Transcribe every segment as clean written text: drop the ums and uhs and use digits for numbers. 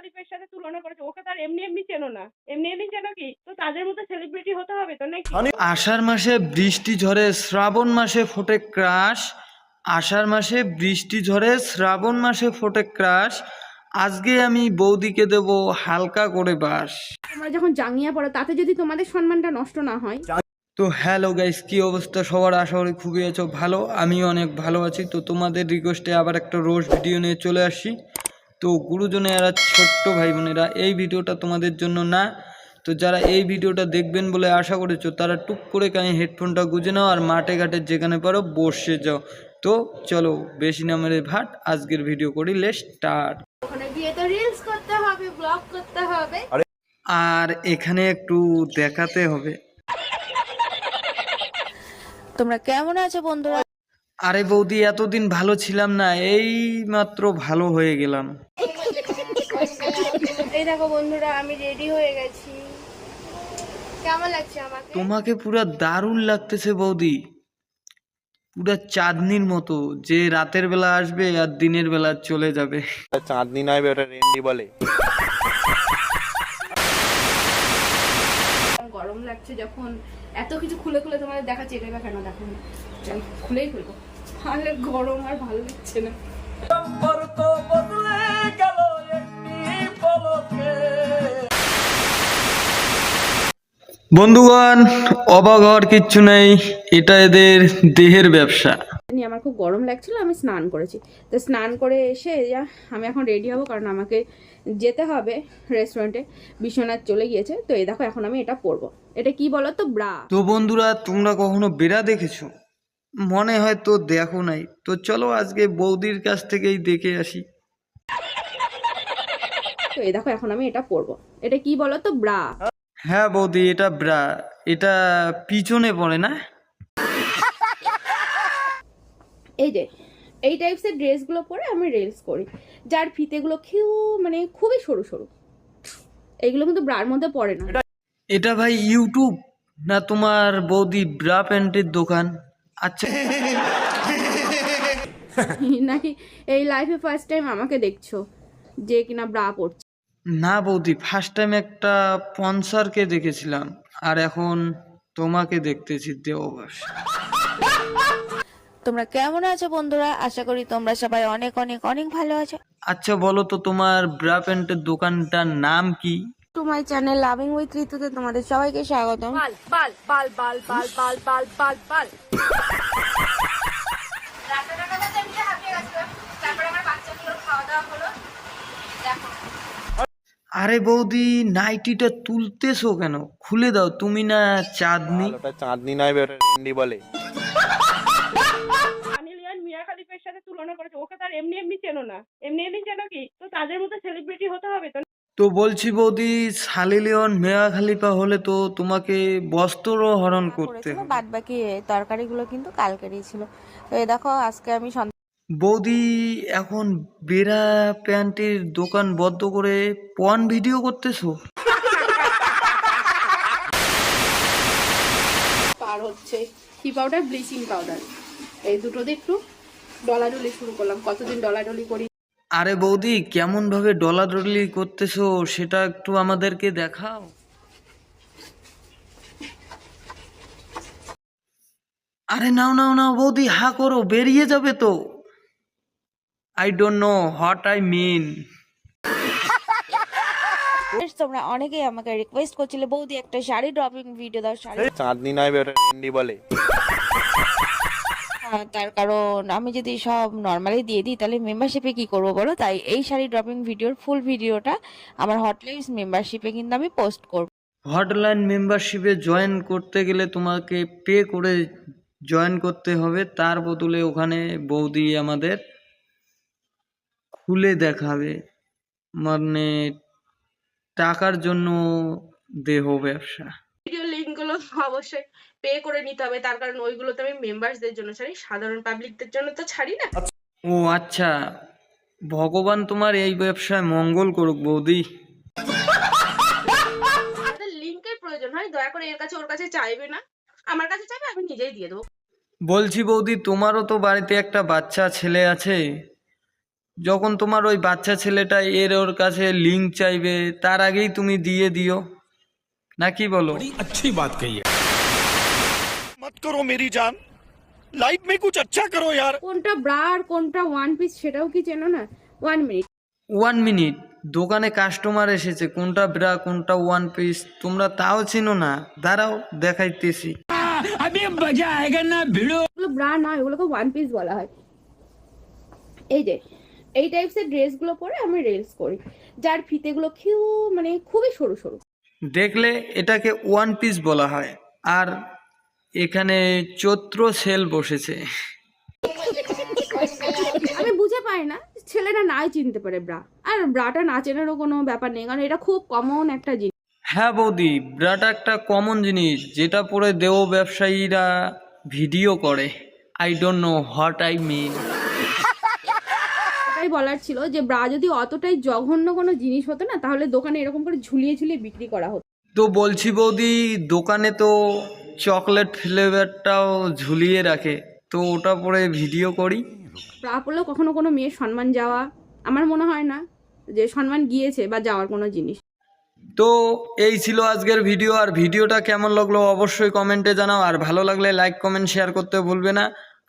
খালিফের সাথে তুলনা করেছে। ওকে তো আর এমনি এমনি চেনো না, এমনি এমনি চেনো কি? তো তাদের মতো সেলিব্রিটি হতে হবে তো নাকি? আষাঢ় মাসে বৃষ্টি ঝরে শ্রাবণ মাসে ফোটে ক্রাশ। আষাঢ় মাসে বৃষ্টি ঝরে শ্রাবণ মাসে ফোটে ক্রাশ। আজকে আমি বৌদিকে দেব হালকা করে বাস। তোমরা যখন জাঙ্গিয়া পড়ো তাতে যদি তোমাদের সম্মানটা নষ্ট না হয়। তো হ্যালো গাইস, কি অবস্থা সবার? আশা করি খুবই আছো ভালো। আমিও অনেক ভালো আছি। তো তোমাদের রিকোয়েস্টে আবার একটা রোস্ট ভিডিও নিয়ে চলে আসি। তো গুরুজনেরা, ছোট্ট ভাই বোনেরা, এই ভিডিওটা তোমাদের জন্য না। তো যারা এই ভিডিওটা দেখবেন বলে আশা করেছো তারা টুক করে কানে হেডফোনটা গুঁজে নাও আর মাঠে ঘাটে যেখানে পারো বসে যাও। তো চলো বেশি না মেরে ভাট, আজকের ভিডিও করি লেটস স্টার্ট। ওখানে গিয়ে তো রিলস করতে হবে, ব্লগ করতে হবে, আর এখানে একটু দেখাতে হবে। তোমরা কেমন আছো বন্ধুরা? আরে বৌদি, এতদিন ভালো ছিলাম না, এই মাত্র ভালো হয়ে গেলাম। এই দেখো বন্ধুরা, আমি রেডি হয়ে গেছি। কেমন লাগছে আমাকে? তোমাকে পুরা দারুণ লাগতেছে বৌদি, পুরা চাঁদনির মতো, যে রাতের বেলা আসবে আর দিনের বেলা চলে যাবে। চাঁদনি নয়, ওটা রেন্ডি বলে। গরম লাগছে যখন এত কিছু খুলে খুলে তোমাদের দেখাচ্ছি, এটা কেন দেখো না? চল খুলেই খুলবো, তাহলে গরম আর ভালো লাগছে না। বন্ধুগণ, অবাক হওয়ার কিচ্ছু নেই, এটা এদের দেহের ব্যবসা। আমার খুব গরম লাগছিল, আমি স্নান করেছি। তো স্নান করে এসে আমি এখন রেডি হব, কারণ আমাকে যেতে হবে রেস্টুরেন্টে। বিশ্বনাথ চলে গিয়েছে। তো এই দেখো, এখন আমি এটা পরবো। এটা কি বলো তো? ব্রা। তো বন্ধুরা, তোমরা কখনো বেড়া দেখেছো? মনে হয় তো দেখো নাই। তো চলো আজকে বৌদির কাছ থেকেই দেখে আসি। তো এই দেখো, এখন আমি এটা পরবো। এটা কি বলো তো? ব্রা। হ্যাঁ বৌদি, এটা ব্রা। এটা পিছনে পড়ে না? এই যে এই টাইপসের ড্রেসগুলো পরে আমি রিলস করি, যার ফিতেগুলো মানে খুবই সরু সরু। এইগুলো কিন্তু ব্রার মধ্যে পড়ে না। এটা ভাই ইউটিউব না তোমার বৌদি ব্রা প্যান্টের দোকান? আচ্ছা, নাকি এই লাইফে ফার্স্ট টাইম আমাকে দেখছো যে কিনা ব্রা পরছে? না বৌদি, ফার্স্ট টাইম একটা পনসারকে দেখেছিলাম, আর এখন তোমাকে দেখতেছি দেববাস। তোমরা কেমন আছো বন্ধুরা? আশা করি তোমরা সবাই অনেক অনেক অনেক ভালো আছো। আচ্ছা বলো তো, তোমার ব্রা প্যান্টের দোকানটার নাম কি? To my channel loving with ঋতুতে তোমাদের সবাইকে স্বাগতম। আরে বৌদি, নাইটিটা তুলতেছো কেন? খুলে দাও, তুমি না চাঁদনি? ওটা চাঁদনি নয়, ওটা রেন্ডি বলে। মিয়া খালিফের সাথে তুলনা করেছে। ওকে তো আর এমনি এমনি চেনো না, এমনি এমনি চেনো কি? তো তাদের মতো সেলিব্রিটি হতে হবে তো। তো বলছি বৌদি, সানি লিওন মেয়া খালিফা হলে তো তোমাকে বস্ত্র হরণ করতে হবে। বাদ বাকি তরকারিগুলো কিন্তু কালকেরই ছিল। তো এই দেখো, আজকে আমি বৌদি এখন বেড়া প্যান্টের দোকান বন্ধ করে পর্ন ভিডিও করতেছো? পার হচ্ছে কি পাউডার, ব্লিচিং পাউডার, এই দুটো দিয়ে একটু ডলাডলি শুরু করলাম। কতদিন ডলাডলি করি। আরে বৌদি, কেমন ভাবে ডলাডলি করতেছো সেটা একটু আমাদেরকে দেখাও। আরে নাও নাও নাও বৌদি, হা করো, বেরিয়ে যাবে তো। I don't know what I mean. তোমরা অনেকেই আমাকে রিকোয়েস্ট করছিলে, বৌদি একটা শাড়ি ড্রপিং ভিডিও দাও, শাড়ি। চাঁদনি নয়, ওটা রেন্ডি বলে। তার কারণ আমি যদি সব নর্মালি দিয়ে দিই তাহলে মেম্বারশিপে কি করবো বলো? তাই এই শাড়ি ড্রপিং ভিডিওর ফুল ভিডিওটা আমার হটলাইন মেম্বারশিপে কিন্তু আমি পোস্ট করব। হটলাইন মেম্বারশিপে জয়েন করতে গেলে তোমাকে পে করে জয়েন করতে হবে, তার বদলে ওখানে বৌদি আমাদের খুলে দেখাবে। মানে টাকার জন্য দেহ ব্যবসা। ভিডিও লিংক গুলো অবশ্যই পে করে নিতে হবে, তার কারণ ওইগুলো তো আমি মেম্বারসদের জন্য ছাড়ি, সাধারণ পাবলিকদের জন্য তো ছাড়ি না। ও আচ্ছা, ভগবান তোমার এই ব্যবসায় মঙ্গল করুক বৌদি। লিংকের প্রয়োজন হয়, দয়া করে এর কাছে ওর কাছে চাইবে না, আমার কাছে চাইবে, আমি নিজেই দিয়ে দেবো। বলছি বৌদি, তোমারও তো বাড়িতে একটা বাচ্চা ছেলে আছে, যখন তোমার ওই বাচ্চা ছেলেটা ওর কাছে লিঙ্ক চাইবে তার আগেই তুমি দিয়ে দিও, নাকি বলো? अच्छी बात कही है। मत करो मेरी जान, लाइफ में कुछ अच्छा करो यार। কোনটা ব্রা আর কোনটা ওয়ান পিস সেটাও কি চেনো না? 1 মিনিট। 1 মিনিট, দোকানে কাস্টমার এসেছে, কোনটা ব্রা কোনটা ওয়ান পিস তোমরা তাও চিনো না? দাঁড়াও দেখাইতেছি। এগুলো ব্রা না, এগুলোকে ওয়ান পিস বলা হয়। এই যে এই টাইপসের ড্রেসগুলো পরে আমি রিলস করি, যার ফিতেগুলো মানে খুবই সরু সরু। দেখলে এটাকে ওয়ান পিস বলা হয়। আর এখানে চৈত্র সেল বসেছে। আমি বুঝে পাই না ছেলেরা নাই চিনতে পারে ব্রা, আর ব্রাটা না চেনারও কোনো ব্যাপার নেই, কারণ এটা খুব কমন একটা জিনিস। হ্যাঁ বৌদি, ব্রাটা একটা কমন জিনিস যেটা পরে দেহ ব্যবসায়ীরা ভিডিও করে। I don't know what I mean. এটাই বলার ছিল যে ব্রা যদি অতটাই জঘন্য কোনো জিনিস হতো না, তাহলে দোকানে এরকম করে ঝুলিয়ে ঝুলিয়ে বিক্রি করা হতো। তো বলছি বৌদি, দোকানে তো চকলেট ফ্লেভারটাও ঝুলিয়ে রাখে, তো ওটা পরে ভিডিও করি। ব্রা পরলেও কখনো কোনো মেয়ের সম্মান যাওয়া আমার মনে হয় না যে সম্মান গিয়েছে বা যাওয়ার কোনো জিনিস। তো এই ছিল আজকের ভিডিও। আর ভিডিওটা কেমন লাগলো অবশ্যই কমেন্টে জানাও, আর ভালো লাগলে লাইক কমেন্ট শেয়ার করতে ভুলবে না।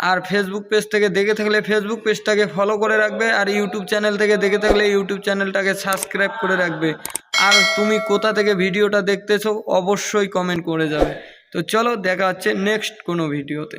আর ফেসবুক পেজ থেকে দেখে থাকলে ফেসবুক পেজটাকে ফলো করে রাখবে, আর ইউটিউব চ্যানেল থেকে দেখে থাকলে ইউটিউব চ্যানেলটাকে সাবস্ক্রাইব করে রাখবে। আর তুমি কোথা থেকে ভিডিওটা দেখতেছো অবশ্যই কমেন্ট করে যাবে। তো চলো দেখা হচ্ছে নেক্সট কোনো ভিডিওতে।